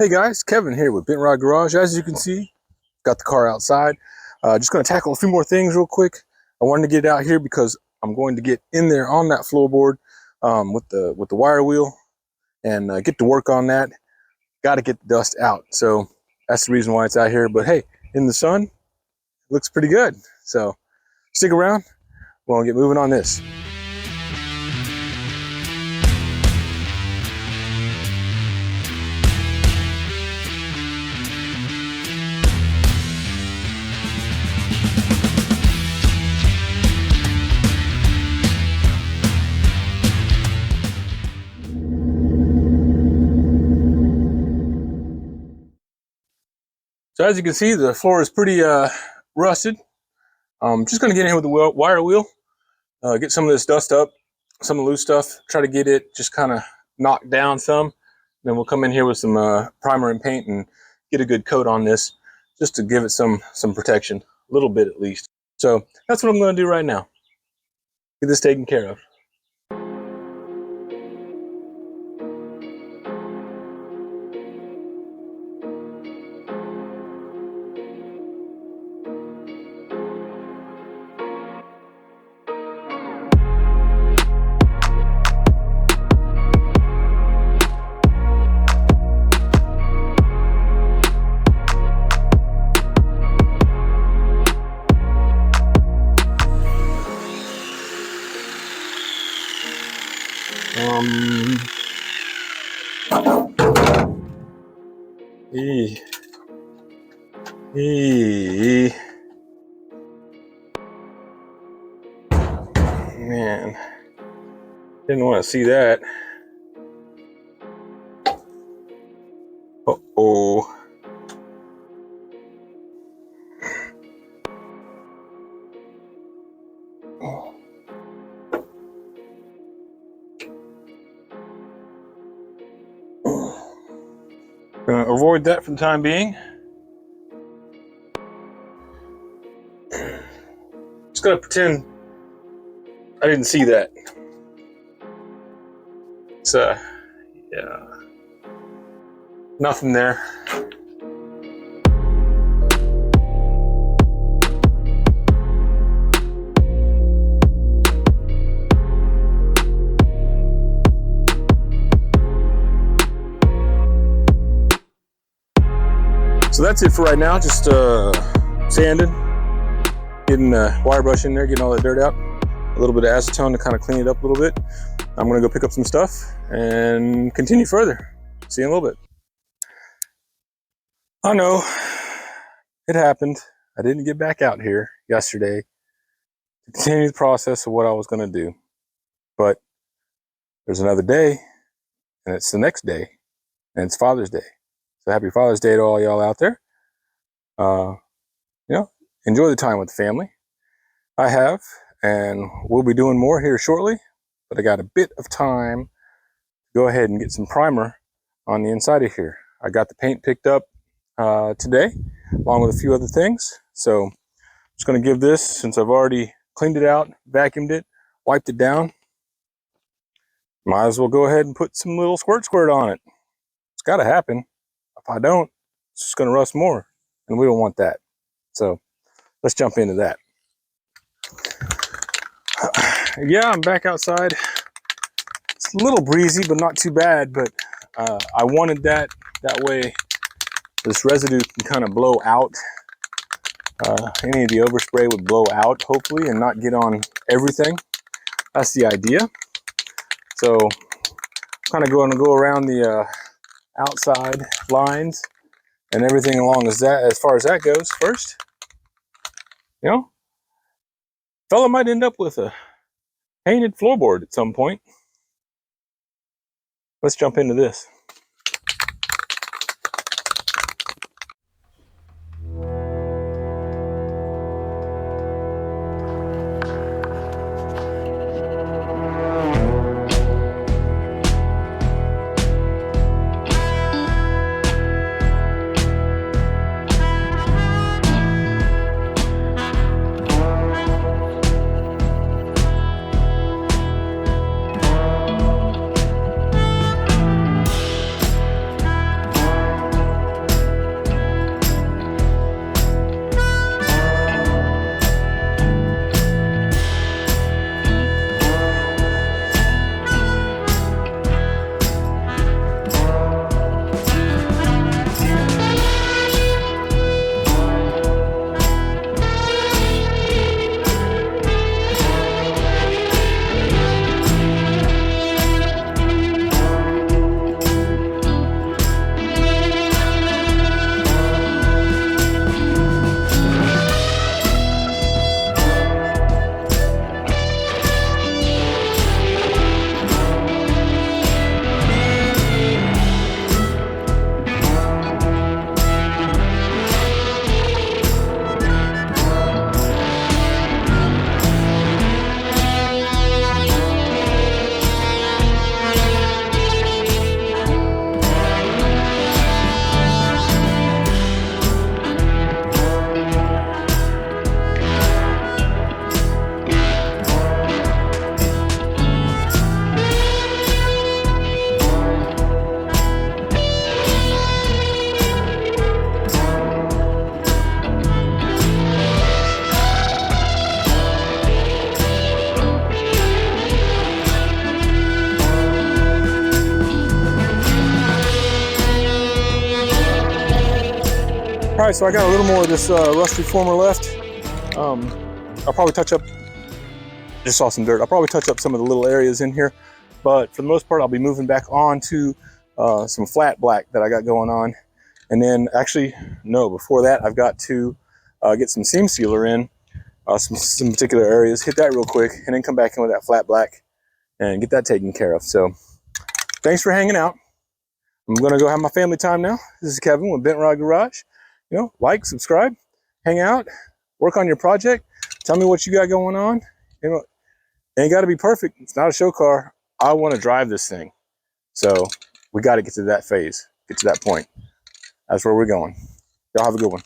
Hey guys, Kevin here with Bent Rod Garage. As you can see, got the car outside. Just going to tackle a few more things real quick. I wanted to get it out here because I'm going to get in there on that floorboard with the wire wheel and get to work on that. Got to get the dust out. So that's the reason why it's out here. But hey, in the sun, it looks pretty good. So stick around. We'll get moving on this. So as you can see, the floor is pretty rusted. I'm just going to get in here with the wire wheel, get some of this dust up, some of the loose stuff, try to get it just kind of knocked down some. Then we'll come in here with some primer and paint and get a good coat on this just to give it some protection, a little bit at least. So that's what I'm going to do right now. Get this taken care of. Man, didn't want to see that. Uh-oh. Gonna avoid that for the time being. Just gonna pretend I didn't see that. It's yeah, nothing there. So that's it for right now. Just sanding, getting the wire brush in there, getting all that dirt out. A little bit of acetone to kind of clean it up a little bit. I'm gonna go pick up some stuff and continue further. See you in a little bit. I know it happened. I didn't get back out here yesterday to continue the process of what I was gonna do. But there's another day, and it's the next day, and it's Father's Day. So happy Father's Day to all y'all out there. Enjoy the time with the family. I have, and we'll be doing more here shortly, but I got a bit of time to go ahead and get some primer on the inside of here. I got the paint picked up today, along with a few other things. So I'm just gonna give this, since I've already cleaned it out, vacuumed it, wiped it down, might as well go ahead and put some little squirt on it. It's gotta happen. If I don't, it's just gonna rust more, and we don't want that. So let's jump into that. Yeah, I'm back outside. It's a little breezy, but not too bad. But I wanted that way this residue can kind of blow out. Any of the overspray would blow out, hopefully, and not get on everything. That's the idea. So kind of going to go around the outside lines and everything along as far as that goes first. Fella might end up with a painted floorboard at some point. Let's jump into this. All right, so I got a little more of this rust reformer left. I'll probably touch up, just saw some dirt, I'll probably touch up some of the little areas in here, but for the most part, I'll be moving back on to some flat black that I got going on. And then actually, no, before that, I've got to get some seam sealer in some particular areas, hit that real quick, and then come back in with that flat black and get that taken care of. So thanks for hanging out. I'm gonna go have my family time now. This is Kevin with Bent Rod Garage. You know, like, subscribe, hang out, work on your project. Tell me what you got going on. You know, it ain't got to be perfect. It's not a show car. I want to drive this thing. So we got to get to that phase, get to that point. That's where we're going. Y'all have a good one.